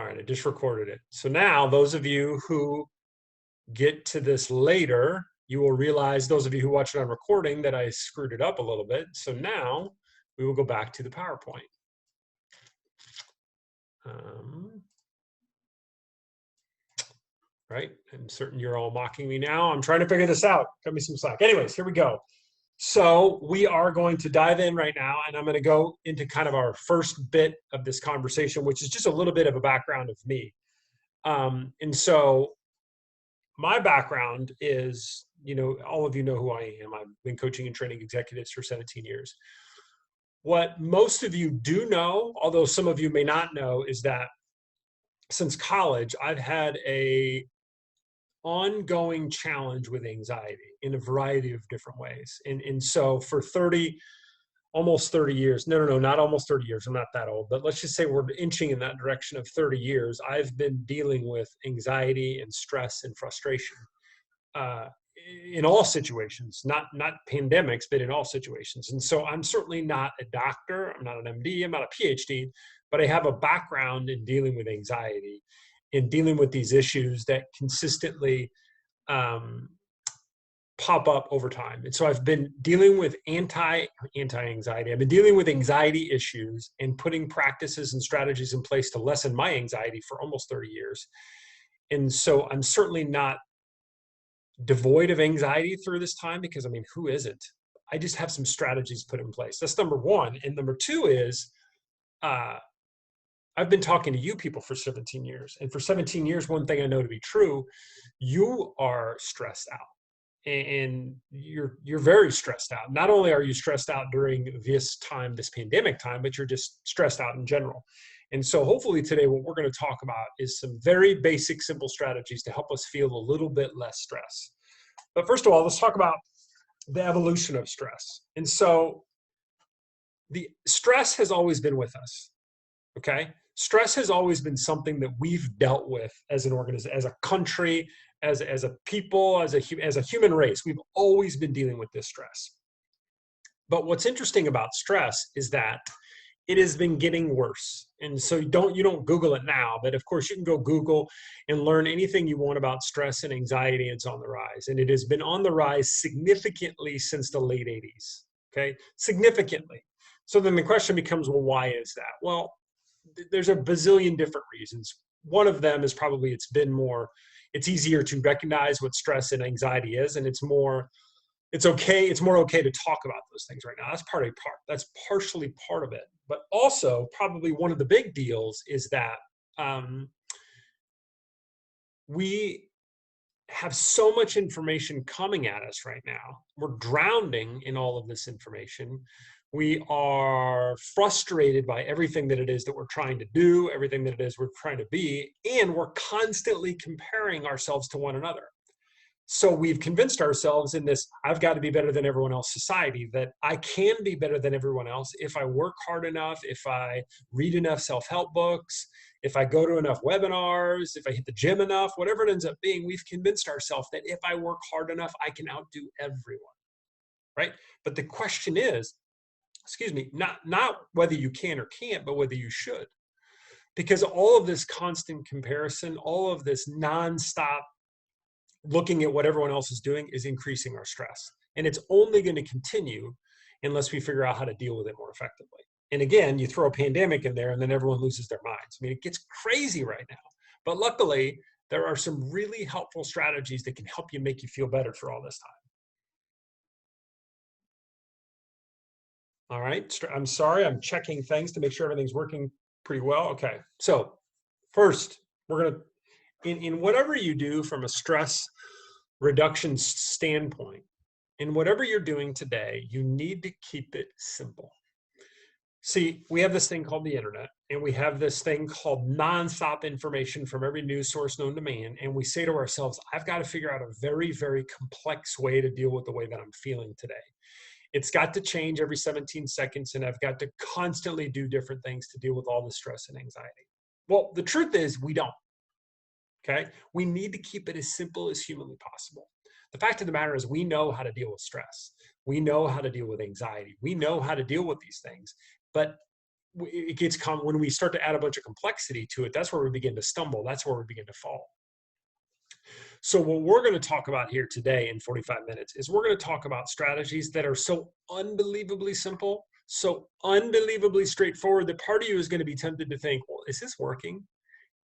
All right, I just recorded it. So now those of you who get to this later, you will realize, those of you who watch it on recording, that I screwed it up a little bit. So now we will go back to the PowerPoint. Right, I'm certain you're all mocking me now. I'm trying to figure this out. Cut me some slack. Anyways, here we go. So we are going to dive in right now, and I'm going to go into kind of our first bit of this conversation, which is just a little bit of a background of me. And so my background is, all of you know who I am. I've been coaching and training executives for 17 years. What most of you do know, although some of you may not know, is that since college, I've had a ongoing challenge with anxiety in a variety of different ways. And so for almost 30 years, no, not almost 30 years, I'm not that old, but let's just say we're inching in that direction of 30 years, I've been dealing with anxiety and stress and frustration in all situations, not pandemics, but in all situations. And so I'm certainly not a doctor, I'm not an MD, I'm not a PhD, but I have a background in dealing with anxiety, in dealing with these issues that consistently pop up over time. And so I've been dealing with anti-anxiety. I've been dealing with anxiety issues and putting practices and strategies in place to lessen my anxiety for almost 30 years. And so I'm certainly not devoid of anxiety through this time, because who isn't? I just have some strategies put in place. That's number one. And number two is, I've been talking to you people for 17 years. And for 17 years, one thing I know to be true, you are stressed out. And you're very stressed out. Not only are you stressed out during this time, this pandemic time, but you're just stressed out in general. And so hopefully today, what we're going to talk about is some very basic, simple strategies to help us feel a little bit less stress. But first of all, let's talk about the evolution of stress. And so the stress has always been with us. Okay. Stress has always been something that we've dealt with as an organization, as a country, as a people, as a human race. We've always been dealing with this stress. But what's interesting about stress is that it has been getting worse. And so you don't Google it now, but of course you can go Google and learn anything you want about stress and anxiety. It's on the rise. And it has been on the rise significantly since the late 80s. Okay. Significantly. So then the question becomes, well, why is that? Well, there's a bazillion different reasons. One of them is probably it's easier to recognize what stress and anxiety is, and it's more okay to talk about those things right now. That's partially part of it. But also probably one of the big deals is that we have so much information coming at us right now. We're drowning in all of this information. We are frustrated by everything that it is that we're trying to do, everything that it is we're trying to be, and we're constantly comparing ourselves to one another. So we've convinced ourselves in this, I've got to be better than everyone else society, that I can be better than everyone else if I work hard enough, if I read enough self-help books, if I go to enough webinars, if I hit the gym enough, whatever it ends up being, we've convinced ourselves that if I work hard enough, I can outdo everyone, right? But the question is, not whether you can or can't, but whether you should. Because all of this constant comparison, all of this nonstop looking at what everyone else is doing is increasing our stress. And it's only going to continue unless we figure out how to deal with it more effectively. And again, you throw a pandemic in there and then everyone loses their minds. It gets crazy right now. But luckily, there are some really helpful strategies that can help you make you feel better through all this time. All right, I'm sorry, I'm checking things to make sure everything's working pretty well. Okay, so first, we're gonna, in whatever you do from a stress reduction standpoint, in whatever you're doing today, you need to keep it simple. See, we have this thing called the internet, and we have this thing called nonstop information from every news source known to man, and we say to ourselves, I've got to figure out a very, very complex way to deal with the way that I'm feeling today. It's got to change every 17 seconds, and I've got to constantly do different things to deal with all the stress and anxiety. Well, the truth is we don't, okay? We need to keep it as simple as humanly possible. The fact of the matter is we know how to deal with stress. We know how to deal with anxiety. We know how to deal with these things, but it gets when we start to add a bunch of complexity to it, that's where we begin to stumble. That's where we begin to fall. So what we're going to talk about here today in 45 minutes is we're going to talk about strategies that are so unbelievably simple, so unbelievably straightforward that part of you is going to be tempted to think, well, is this working?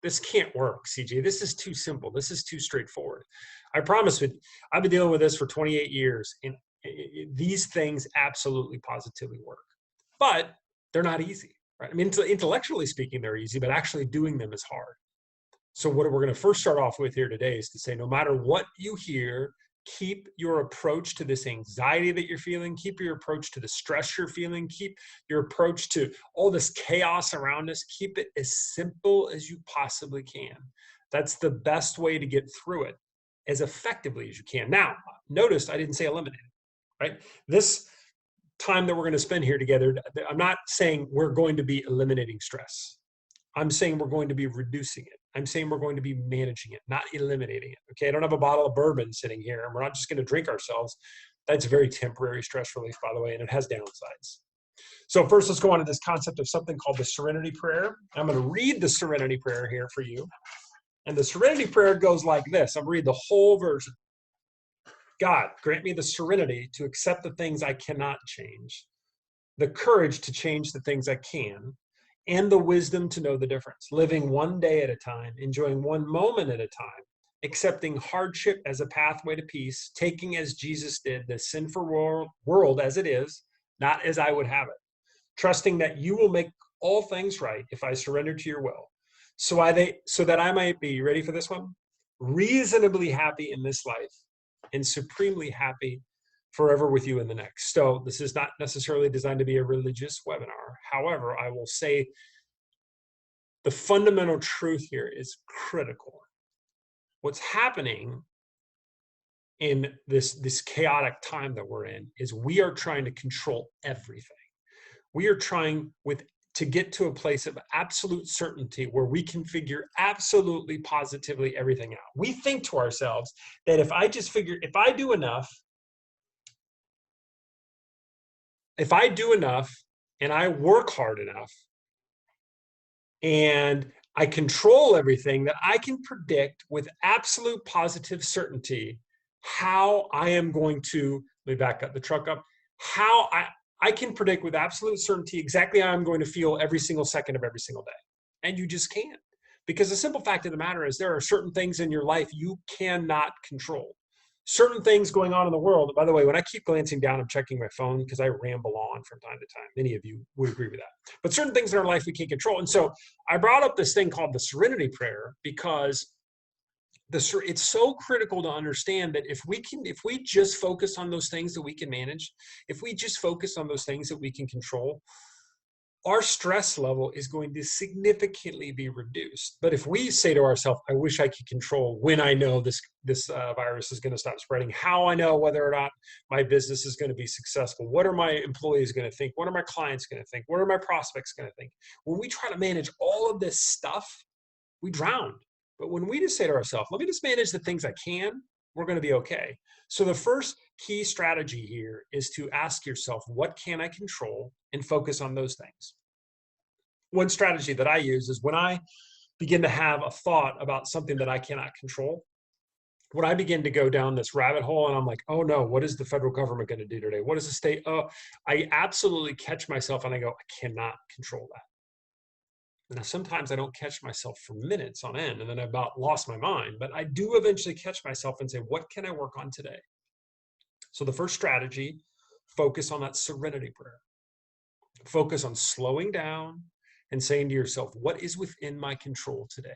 This can't work, CJ. This is too simple. This is too straightforward. I promise you, I've been dealing with this for 28 years, and these things absolutely positively work. But they're not easy, right? I mean, intellectually speaking, they're easy, but actually doing them is hard. So what we're going to first start off with here today is to say, no matter what you hear, keep your approach to this anxiety that you're feeling, keep your approach to the stress you're feeling, keep your approach to all this chaos around us, keep it as simple as you possibly can. That's the best way to get through it as effectively as you can. Now, notice I didn't say eliminate it, right? This time that we're going to spend here together, I'm not saying we're going to be eliminating stress. I'm saying we're going to be reducing it. I'm saying we're going to be managing it, not eliminating it. Okay, I don't have a bottle of bourbon sitting here, and we're not just going to drink ourselves. That's very temporary stress relief, by the way, and it has downsides. So first, let's go on to this concept of something called the Serenity Prayer. I'm going to read the Serenity Prayer here for you. And the Serenity Prayer goes like this. I'm going to read the whole version. God, grant me the serenity to accept the things I cannot change, the courage to change the things I can, and the wisdom to know the difference, living one day at a time, enjoying one moment at a time, accepting hardship as a pathway to peace, taking as Jesus did the sinful world as it is, not as I would have it, trusting that you will make all things right if I surrender to your will, so that I might be, ready for this one, reasonably happy in this life and supremely happy forever with you in the next. So this is not necessarily designed to be a religious webinar. However, I will say the fundamental truth here is critical. What's happening in this chaotic time that we're in is we are trying to control everything. We are trying to get to a place of absolute certainty where we can figure absolutely positively everything out. We think to ourselves that if I do enough and I work hard enough and I control everything, that I can predict with absolute positive certainty how I am going to, let me back up the truck up, how I can predict with absolute certainty exactly how I'm going to feel every single second of every single day. And you just can't. Because the simple fact of the matter is there are certain things in your life you cannot control. Certain things going on in the world. By the way, when I keep glancing down, I'm checking my phone because I ramble on from time to time. Many of you would agree with that. But certain things in our life we can't control. And so I brought up this thing called the Serenity Prayer because it's so critical to understand that if we just focus on those things that we can manage, if we just focus on those things that we can control, our stress level is going to significantly be reduced. But if we say to ourselves, I wish I could control when I know this virus is going to stop spreading, how I know whether or not my business is going to be successful, what are my employees going to think, what are my clients going to think, what are my prospects going to think? When we try to manage all of this stuff, we drown. But when we just say to ourselves, let me just manage the things I can, we're going to be okay. So the first key strategy here is to ask yourself, what can I control, and focus on those things. One strategy that I use is when I begin to have a thought about something that I cannot control, when I begin to go down this rabbit hole and I'm like, oh no, what is the federal government going to do today? What is the state? Oh, I absolutely catch myself and I go, I cannot control that. Now, sometimes I don't catch myself for minutes on end, and then I've about lost my mind, but I do eventually catch myself and say, what can I work on today? So the first strategy, focus on that Serenity Prayer. Focus on slowing down and saying to yourself, what is within my control today?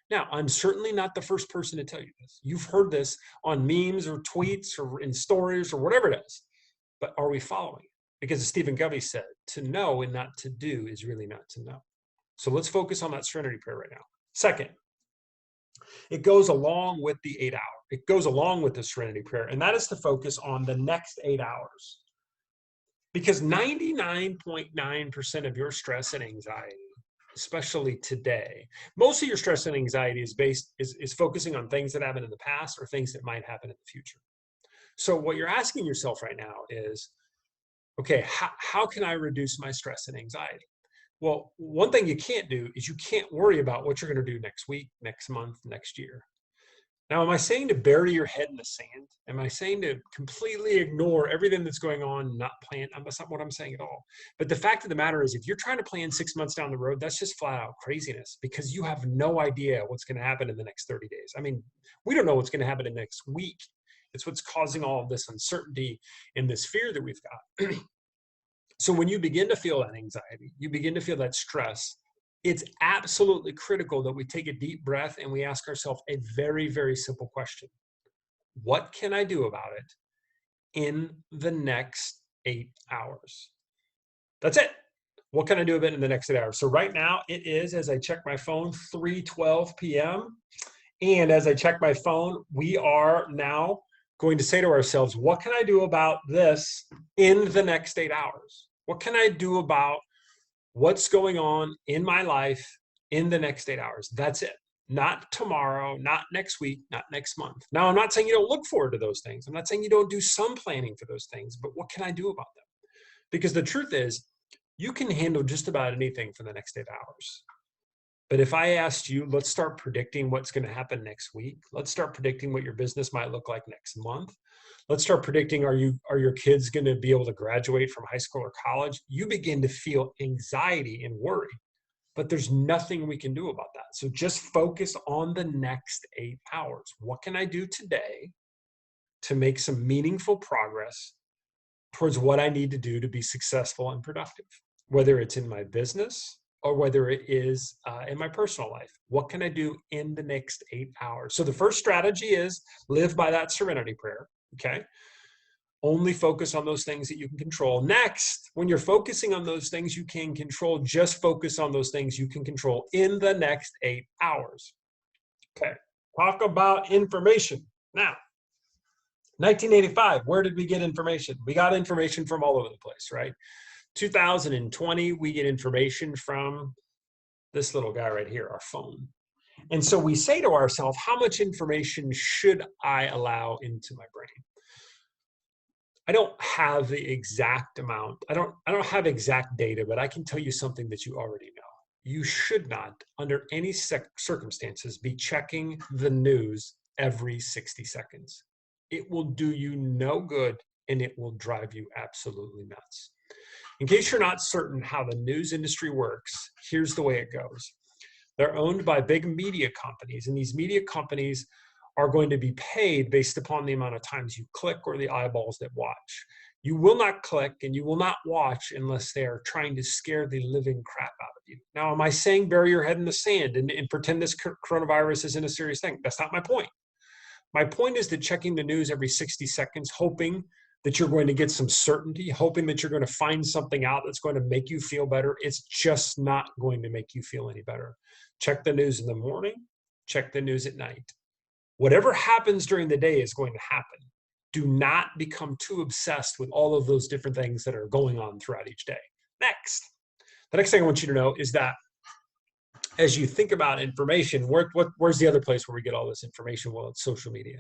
Now, I'm certainly not the first person to tell you this. You've heard this on memes or tweets or in stories or whatever it is, but are we following it? Because as Stephen Covey said, to know and not to do is really not to know. So let's focus on that Serenity Prayer right now. Second, it goes along with the 8 hour. It goes along with the Serenity Prayer, and that is to focus on the next 8 hours. Because 99.9% of your stress and anxiety, especially today, most of your stress and anxiety is focusing on things that happened in the past or things that might happen in the future. So what you're asking yourself right now is, okay, how can I reduce my stress and anxiety? Well, one thing you can't do is you can't worry about what you're going to do next week, next month, next year. Now, am I saying to bury your head in the sand? Am I saying to completely ignore everything that's going on, not plan? That's not what I'm saying at all. But the fact of the matter is, if you're trying to plan 6 months down the road, that's just flat out craziness, because you have no idea what's going to happen in the next 30 days. I mean, we don't know what's going to happen in the next week. It's what's causing all of this uncertainty and this fear that we've got. So when you begin to feel that anxiety, you begin to feel that stress, it's absolutely critical that we take a deep breath and we ask ourselves a very, very simple question. What can I do about it in the next 8 hours? That's it. What can I do about it in the next 8 hours? So right now it is, as I check my phone, 3:12 p.m. And as I check my phone, we are now going to say to ourselves, what can I do about this in the next 8 hours? What can I do about what's going on in my life in the next 8 hours? That's it. Not tomorrow, not next week, not next month. Now, I'm not saying you don't look forward to those things. I'm not saying you don't do some planning for those things, but what can I do about them? Because the truth is, you can handle just about anything for the next 8 hours. But if I asked you, let's start predicting what's going to happen next week. Let's start predicting what your business might look like next month. Let's start predicting, are your kids going to be able to graduate from high school or college? You begin to feel anxiety and worry, but there's nothing we can do about that. So just focus on the next 8 hours. What can I do today to make some meaningful progress towards what I need to do to be successful and productive, whether it's in my business or whether it is in my personal life? What can I do in the next 8 hours? So the first strategy is live by that Serenity Prayer, okay? Only focus on those things that you can control. Next, when you're focusing on those things you can control, just focus on those things you can control in the next 8 hours. Okay, talk about information. Now, 1985, where did we get information? We got information from all over the place, right? 2020, we get information from this little guy right here, our phone. And so we say to ourselves, how much information should I allow into my brain? I don't have the exact amount. I don't have exact data, but I can tell you something that you already know. You should not, under any circumstances, be checking the news every 60 seconds. It will do you no good, and it will drive you absolutely nuts. In case you're not certain how the news industry works, here's the way it goes. They're owned by big media companies, and these media companies are going to be paid based upon the amount of times you click or the eyeballs that watch. You will not click and you will not watch unless they are trying to scare the living crap out of you. Now, am I saying bury your head in the sand and pretend this coronavirus isn't a serious thing? That's not my point. My point is that checking the news every 60 seconds, hoping that you're going to get some certainty, hoping that you're going to find something out that's going to make you feel better, it's just not going to make you feel any better. Check the news in the morning, check the news at night. Whatever happens during the day is going to happen. Do not become too obsessed with all of those different things that are going on throughout each day. Next, the next thing I want you to know is that as you think about information, where's the other place where we get all this information? Well, it's social media.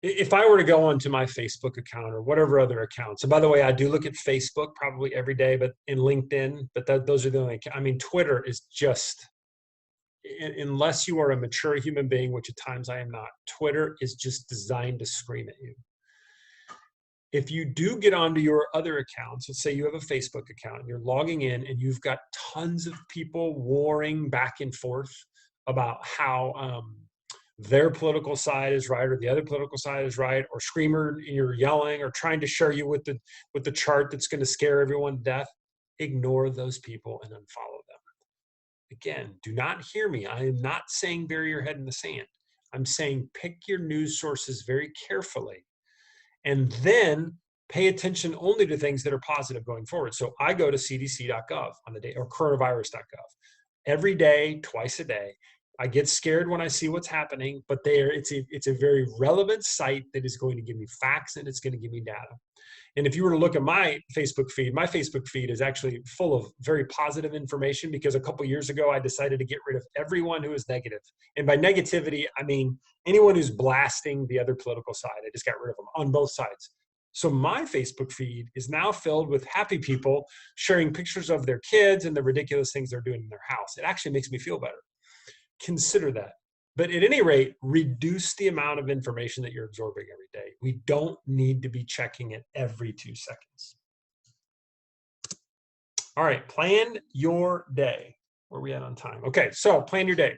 If I were to go onto my Facebook account or whatever other accounts, and by the way, I do look at Facebook probably every day, but in LinkedIn, but those are the only, I mean, Twitter is just, unless you are a mature human being, which at times I am not, Twitter is just designed to scream at you. If you do get onto your other accounts, let's say you have a Facebook account, and you're logging in and you've got tons of people warring back and forth about how their political side is right or the other political side is right, or you're yelling or trying to share you with the chart that's going to scare everyone to death, ignore those people and unfollow them. Again, do not hear me. I am not saying bury your head in the sand. I'm saying pick your news sources very carefully and then pay attention only to things that are positive going forward. So I go to cdc.gov on the day, or coronavirus.gov every day, twice a day. I get scared when I see what's happening, but it's a very relevant site that is going to give me facts and it's going to give me data. And if you were to look at my Facebook feed is actually full of very positive information, because a couple years ago, I decided to get rid of everyone who is negative. And by negativity, I mean anyone who's blasting the other political side. I just got rid of them on both sides. So my Facebook feed is now filled with happy people sharing pictures of their kids and the ridiculous things they're doing in their house. It actually makes me feel better. Consider that. But at any rate, reduce the amount of information that you're absorbing every day. We don't need to be checking it every 2 seconds. All right, plan your day. Where are we at on time? Okay, so plan your day.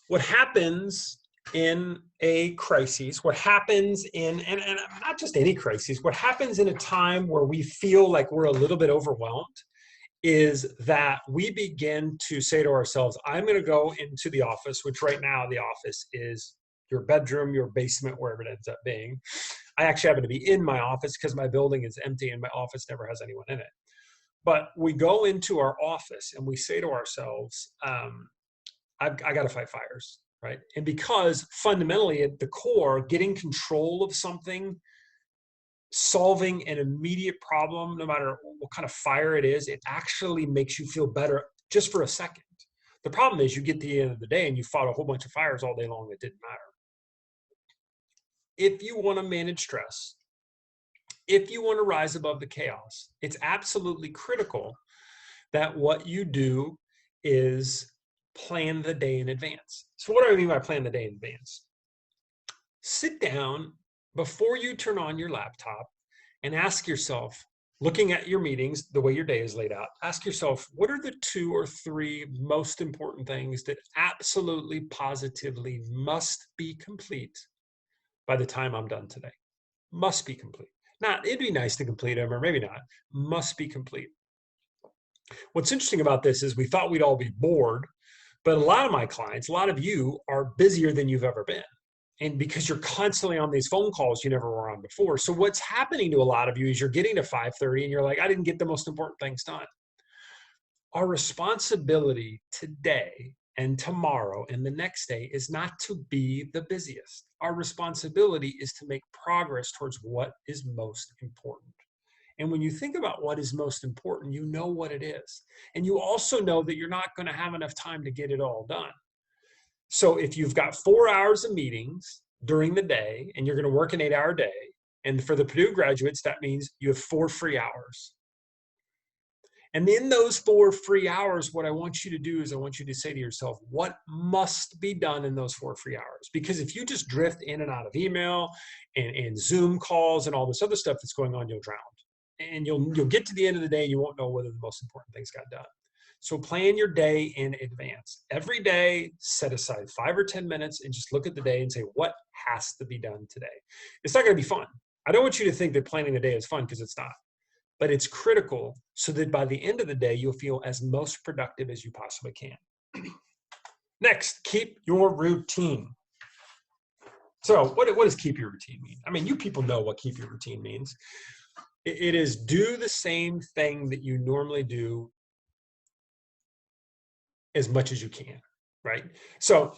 What happens in a crisis, what happens in, and not just any crisis, what happens in a time where we feel like we're a little bit overwhelmed is that we begin to say to ourselves, I'm going to go into the office, which right now the office is your bedroom, your basement, wherever it ends up being. I actually happen to be in my office because my building is empty and my office never has anyone in it. But we go into our office and we say to ourselves, I got to fight fires, right? And because fundamentally at the core, getting control of something, solving an immediate problem, no matter what kind of fire it is, it actually makes you feel better just for a second. The problem is you get to the end of the day and you fought a whole bunch of fires all day long that didn't matter. If you want to manage stress, if you want to rise above the chaos, it's absolutely critical that what you do is plan the day in advance. So what do I mean by plan the day in advance? Sit down before you turn on your laptop and ask yourself, looking at your meetings, the way your day is laid out, ask yourself, what are the 2 or 3 most important things that absolutely positively must be complete by the time I'm done today? Must be complete. Not, it'd be nice to complete them, or maybe not. Must be complete. What's interesting about this is we thought we'd all be bored, but a lot of my clients, a lot of you are busier than you've ever been. And because you're constantly on these phone calls you never were on before. So what's happening to a lot of you is you're getting to 5:30 and you're like, I didn't get the most important things done. Our responsibility today and tomorrow and the next day is not to be the busiest. Our responsibility is to make progress towards what is most important. And when you think about what is most important, you know what it is. And you also know that you're not going to have enough time to get it all done. So if you've got 4 hours of meetings during the day and you're going to work an 8-hour day, and for the Purdue graduates, that means you have 4 free hours. And in those 4 free hours, what I want you to do is I want you to say to yourself, what must be done in those 4 free hours? Because if you just drift in and out of email and Zoom calls and all this other stuff that's going on, you'll drown. And you'll get to the end of the day and you won't know whether the most important things got done. So plan your day in advance. Every day, set aside 5 or 10 minutes and just look at the day and say, what has to be done today? It's not going to be fun. I don't want you to think that planning the day is fun, because it's not. But it's critical so that by the end of the day, you'll feel as most productive as you possibly can. Next, keep your routine. So what does keep your routine mean? I mean, you people know what keep your routine means. It is do the same thing that you normally do as much as you can, right? So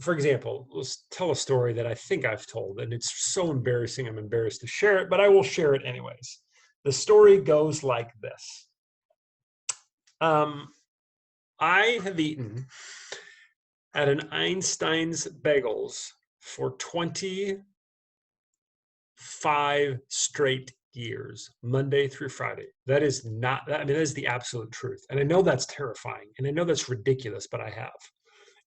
for example, let's tell a story that I think I've told, and it's so embarrassing, I'm embarrassed to share it, but I will share it anyways. The story goes like this. I have eaten at an Einstein's Bagels for 25 straight years, Monday through Friday. That is not, I mean, that is the absolute truth. And I know that's terrifying, and I know that's ridiculous, but I have.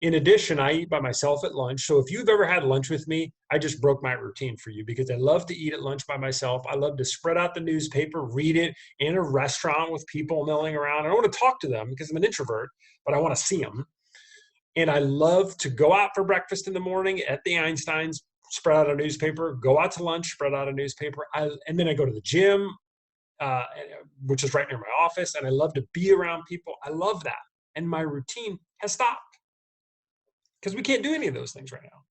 In addition, I eat by myself at lunch. So if you've ever had lunch with me, I just broke my routine for you, because I love to eat at lunch by myself. I love to spread out the newspaper, read it in a restaurant with people milling around. I don't want to talk to them because I'm an introvert, but I want to see them. And I love to go out for breakfast in the morning at the Einsteins, spread out a newspaper, go out to lunch, spread out a newspaper. And then I go to the gym, which is right near my office. And I love to be around people. I love that. And my routine has stopped because we can't do any of those things right now.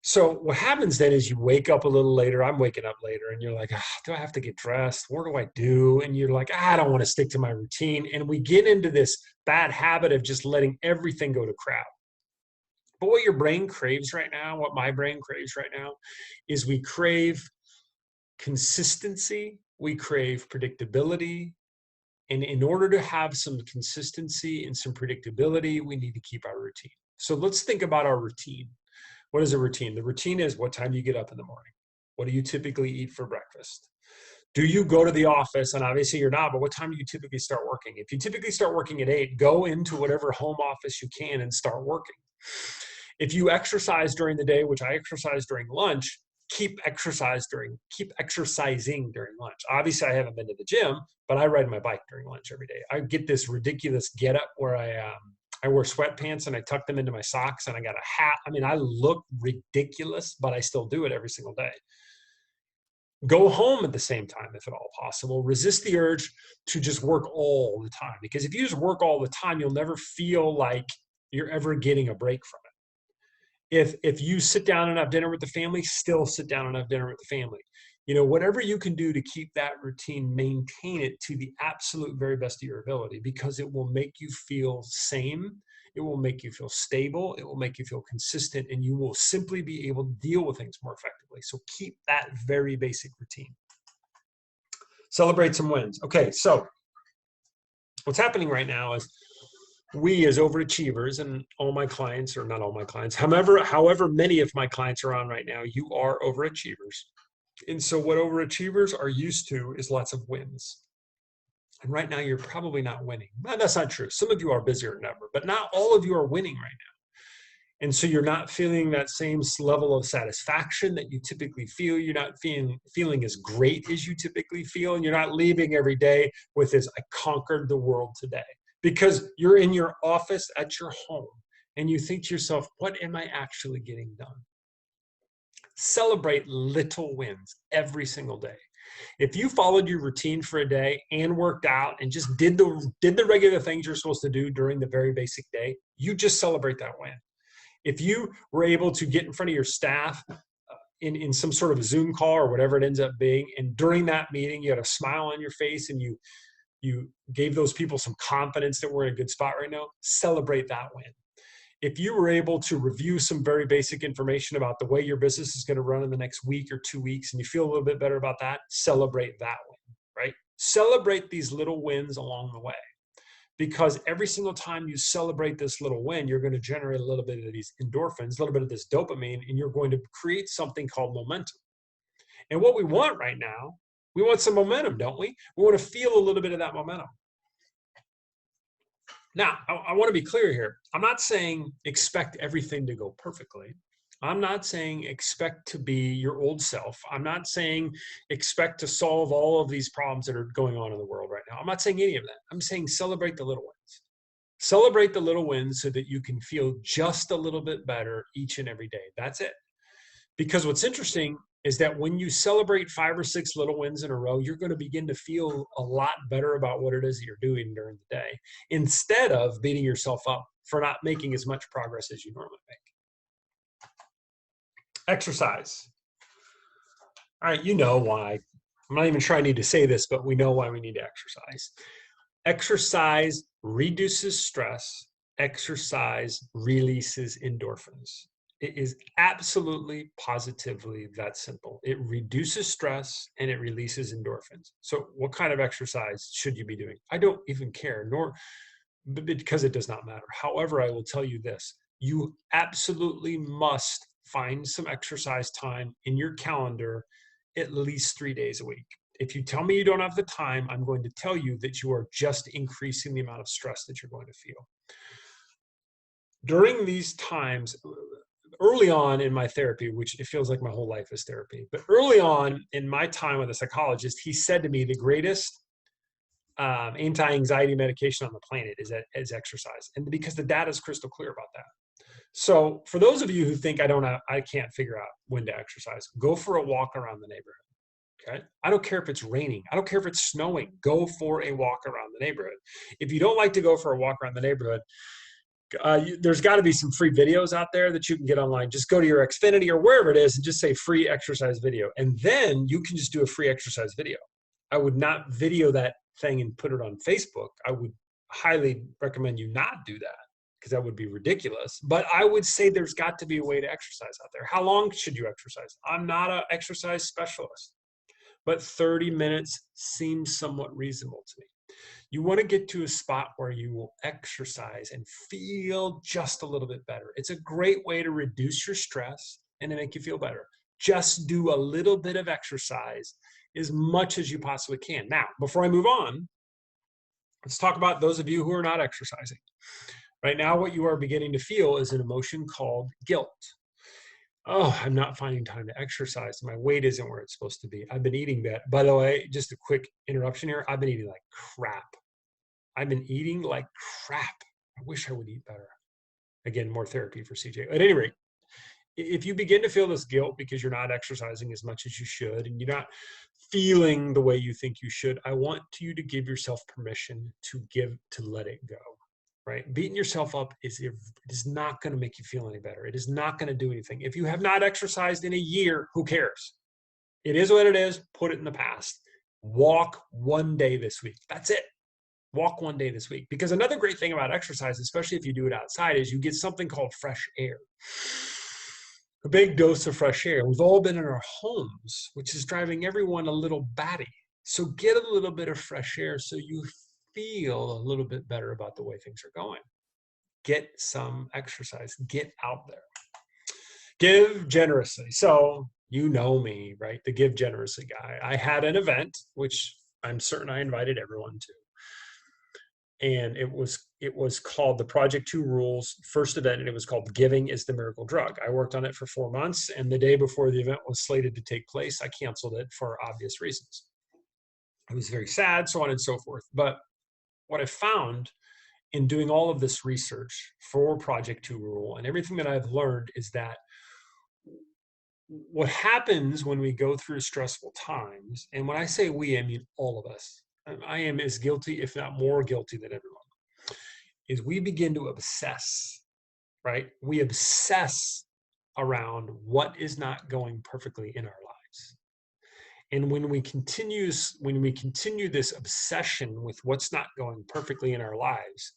So what happens then is you wake up a little later. I'm waking up later and you're like, do I have to get dressed? What do I do? And you're like, I don't want to stick to my routine. And we get into this bad habit of just letting everything go to crap. But what your brain craves right now, what my brain craves right now, is we crave consistency. We crave predictability. And in order to have some consistency and some predictability, we need to keep our routine. So let's think about our routine. What is a routine? The routine is what time you get up in the morning. What do you typically eat for breakfast? Do you go to the office? And obviously you're not, but what time do you typically start working? If you typically start working at 8, go into whatever home office you can and start working. If you exercise during the day, which I exercise during lunch, keep exercising during lunch. Obviously I haven't been to the gym, but I ride my bike during lunch every day. I get this ridiculous get up where I wear sweatpants and I tuck them into my socks and I got a hat. I mean, I look ridiculous, but I still do it every single day. Go home at the same time, if at all possible. Resist the urge to just work all the time, because if you just work all the time, you'll never feel like you're ever getting a break from it. If you sit down and have dinner with the family, still sit down and have dinner with the family. Whatever you can do to keep that routine, maintain it to the absolute very best of your ability, because it will make you feel sane. It will make you feel stable. It will make you feel consistent, and you will simply be able to deal with things more effectively. So keep that very basic routine. Celebrate some wins. Okay, so what's happening right now is we as overachievers, and all my clients, or not all my clients, however many of my clients are on right now, you are overachievers. And so what overachievers are used to is lots of wins. And right now you're probably not winning. Well, that's not true. Some of you are busier than ever, but not all of you are winning right now. And so you're not feeling that same level of satisfaction that you typically feel. You're not feeling as great as you typically feel. And you're not leaving every day with this, I conquered the world today. Because you're in your office at your home and you think to yourself, what am I actually getting done? Celebrate little wins every single day. If you followed your routine for a day and worked out and just did the regular things you're supposed to do during the very basic day, you just celebrate that win. If you were able to get in front of your staff in some sort of a Zoom call or whatever it ends up being, and during that meeting you had a smile on your face and you gave those people some confidence that we're in a good spot right now, celebrate that win. If you were able to review some very basic information about the way your business is going to run in the next week or 2 weeks, and you feel a little bit better about that, celebrate that win, right? Celebrate these little wins along the way, because every single time you celebrate this little win, you're going to generate a little bit of these endorphins, a little bit of this dopamine, and you're going to create something called momentum. And what we want right now, we want some momentum, don't we? We want to feel a little bit of that momentum. Now, I want to be clear here. I'm not saying expect everything to go perfectly. I'm not saying expect to be your old self. I'm not saying expect to solve all of these problems that are going on in the world right now. I'm not saying any of that. I'm saying celebrate the little wins. Celebrate the little wins so that you can feel just a little bit better each and every day. That's it. Because what's interesting is that when you celebrate 5 or 6 little wins in a row, you're going to begin to feel a lot better about what it is that you're doing during the day, instead of beating yourself up for not making as much progress as you normally make. Exercise. All right, you know why. I'm not even sure I need to say this, but we know why we need to exercise. Exercise reduces stress. Exercise releases endorphins. It is absolutely, positively that simple. It reduces stress and it releases endorphins. So what kind of exercise should you be doing? I don't even care, because it does not matter. However, I will tell you this. You absolutely must find some exercise time in your calendar at least 3 days a week. If you tell me you don't have the time, I'm going to tell you that you are just increasing the amount of stress that you're going to feel. During these times, early on in my therapy, which it feels like my whole life is therapy, but early on in my time with a psychologist, he said to me, the greatest anti-anxiety medication on the planet is exercise. And because the data is crystal clear about that. So for those of you who think I can't figure out when to exercise, go for a walk around the neighborhood. Okay. I don't care if it's raining. I don't care if it's snowing. Go for a walk around the neighborhood. If you don't like to go for a walk around the neighborhood, there's got to be some free videos out there that you can get online. Just go to your Xfinity or wherever it is and just say free exercise video. And then you can just do a free exercise video. I would not video that thing and put it on Facebook. I would highly recommend you not do that, because that would be ridiculous. But I would say there's got to be a way to exercise out there. How long should you exercise? I'm not an exercise specialist, but 30 minutes seems somewhat reasonable to me. You want to get to a spot where you will exercise and feel just a little bit better. It's a great way to reduce your stress and to make you feel better. Just do a little bit of exercise as much as you possibly can. Now, before I move on, let's talk about those of you who are not exercising. Right now, what you are beginning to feel is an emotion called guilt. Oh, I'm not finding time to exercise. My weight isn't where it's supposed to be. I've been eating that. By the way, just a quick interruption here. I've been eating like crap. I've been eating like crap. I wish I would eat better. Again, more therapy for CJ. At any rate, if you begin to feel this guilt because you're not exercising as much as you should and you're not feeling the way you think you should, I want you to give yourself permission to let it go. Right? Beating yourself up is not going to make you feel any better. It is not going to do anything. If you have not exercised in a year, who cares? It is what it is. Put it in the past. Walk one day this week. That's it. Walk one day this week. Because another great thing about exercise, especially if you do it outside, is you get something called fresh air. A big dose of fresh air. We've all been in our homes, which is driving everyone a little batty. So get a little bit of fresh air so you feel a little bit better about the way things are going. Get some exercise. Get out there. Give generously. So you know me, right? The give generously guy. I had an event, which I'm certain I invited everyone to. And it was called the Project 2 Rules first event, and it was called Giving is the Miracle Drug. I worked on it for 4 months, and the day before the event was slated to take place, I canceled it for obvious reasons. I was very sad, so on and so forth. But what I found in doing all of this research for Project 2 Rule and everything that I've learned is that what happens when we go through stressful times, and when I say we, I mean all of us, I am as guilty, if not more guilty than everyone, is we begin to obsess, right? We obsess around what is not going perfectly in our lives. And when we continue this obsession with what's not going perfectly in our lives,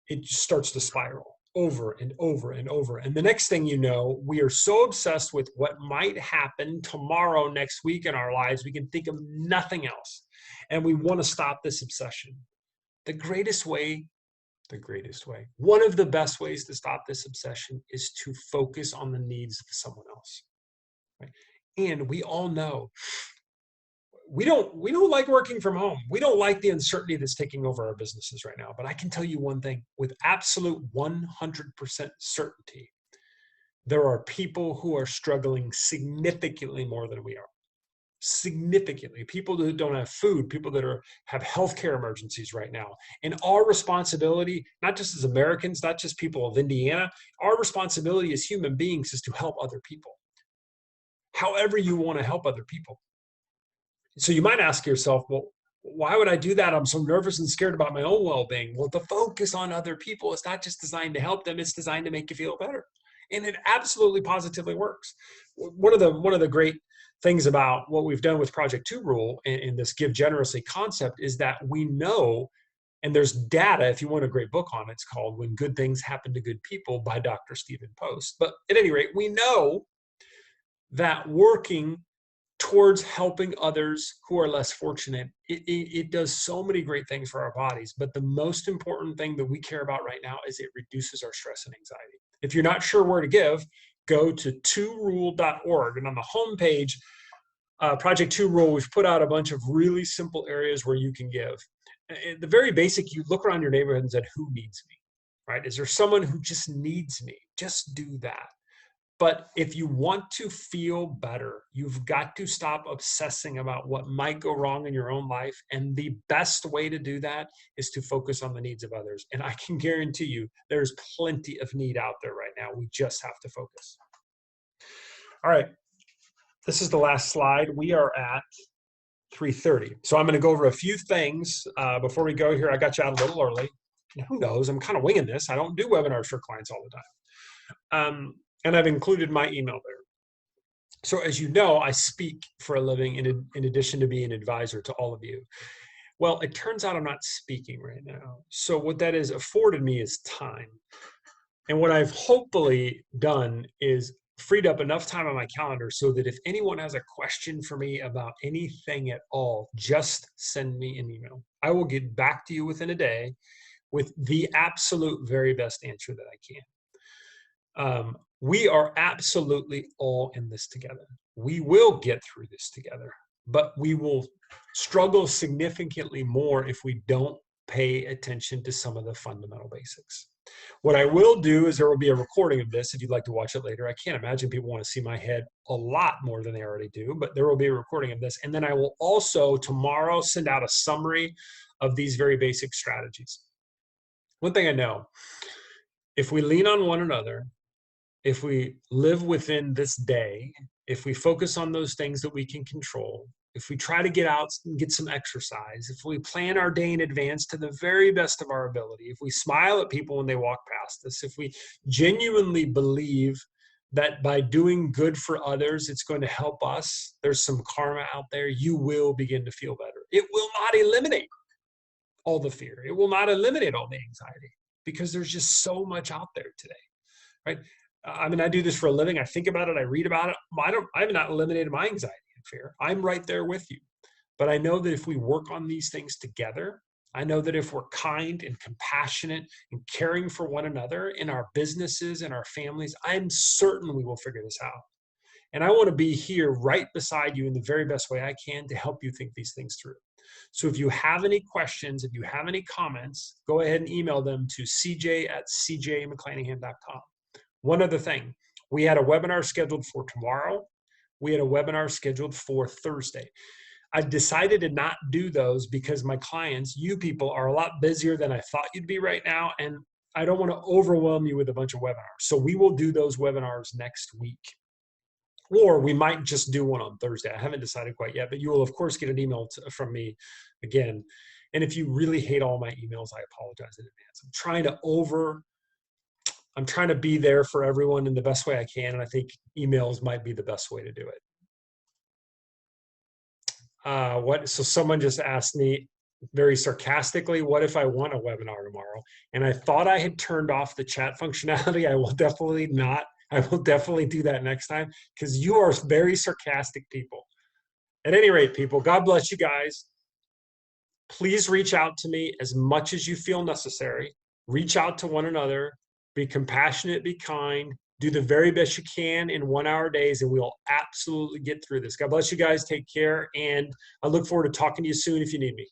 it just starts to spiral over and over and over. And the next thing you know, we are so obsessed with what might happen tomorrow, next week in our lives, we can think of nothing else. And we want to stop this obsession. The greatest way, one of the best ways to stop this obsession is to focus on the needs of someone else. Right? And we all know we don't like working from home. We don't like the uncertainty that's taking over our businesses right now. But I can tell you one thing with absolute 100% certainty. There are people who are struggling significantly more than we are. Significantly. People that don't have food, people that have healthcare emergencies right now. And our responsibility, not just as Americans, not just people of Indiana, our responsibility as human beings is to help other people. However you want to help other people. So you might ask yourself, well, why would I do that? I'm so nervous and scared about my own well-being. Well, the focus on other people is not just designed to help them, it's designed to make you feel better. And it absolutely positively works. One of the great things about what we've done with Project 2 Rule and this give generously concept is that we know, and there's data, if you want a great book on it, it's called When Good Things Happen to Good People by Dr. Stephen Post. But at any rate, we know that working towards helping others who are less fortunate, it does so many great things for our bodies. But the most important thing that we care about right now is it reduces our stress and anxiety. If you're not sure where to give, go to 2rule.org. And on the homepage, Project 2 Rule, we've put out a bunch of really simple areas where you can give. At the very basic, you look around your neighborhood and said, who needs me, right? Is there someone who just needs me? Just do that. But if you want to feel better, you've got to stop obsessing about what might go wrong in your own life. And the best way to do that is to focus on the needs of others. And I can guarantee you there's plenty of need out there right now. We just have to focus. All right. This is the last slide. We are at 3:30. So I'm going to go over a few things before we go here. I got you out a little early. And who knows? I'm kind of winging this. I don't do webinars for clients all the time. And I've included my email there. So as you know, I speak for a living in addition to being an advisor to all of you. Well, it turns out I'm not speaking right now. So what that has afforded me is time. And what I've hopefully done is freed up enough time on my calendar so that if anyone has a question for me about anything at all, just send me an email. I will get back to you within a day with the absolute very best answer that I can. We are absolutely all in this together. we will get through this together, but we will struggle significantly more if we don't pay attention to some of the fundamental basics. What I will do is there will be a recording of this if you'd like to watch it later. I can't imagine people want to see my head a lot more than they already do, but there will be a recording of this. And then I will also tomorrow send out a summary of these very basic strategies. One thing I know, if we lean on one another, if we live within this day, if we focus on those things that we can control, if we try to get out and get some exercise, if we plan our day in advance to the very best of our ability, if we smile at people when they walk past us, if we genuinely believe that by doing good for others, it's going to help us, there's some karma out there, you will begin to feel better. It will not eliminate all the fear. It will not eliminate all the anxiety because there's just so much out there today, right? I mean, I do this for a living. I think about it. I read about it. I've not eliminated my anxiety and fear. I'm right there with you. But I know that if we work on these things together, I know that if we're kind and compassionate and caring for one another in our businesses and our families, I'm certain we will figure this out. And I want to be here right beside you in the very best way I can to help you think these things through. So if you have any questions, if you have any comments, go ahead and email them to cj@cjmcclanahan.com. One other thing, we had a webinar scheduled for tomorrow. We had a webinar scheduled for Thursday. I've decided to not do those because my clients, you people, are a lot busier than I thought you'd be right now. And I don't want to overwhelm you with a bunch of webinars. So we will do those webinars next week. Or we might just do one on Thursday. I haven't decided quite yet, but you will, of course, get an email from me again. And if you really hate all my emails, I apologize in advance. I'm trying to be there for everyone in the best way I can, and I think emails might be the best way to do it. So someone just asked me very sarcastically, what if I want a webinar tomorrow? And I thought I had turned off the chat functionality. I will definitely not. I will definitely do that next time because you are very sarcastic people. At any rate, people, God bless you guys. Please reach out to me as much as you feel necessary. Reach out to one another. Be compassionate, be kind, do the very best you can in 1 hour days, and we'll absolutely get through this. God bless you guys. Take care. And I look forward to talking to you soon if you need me.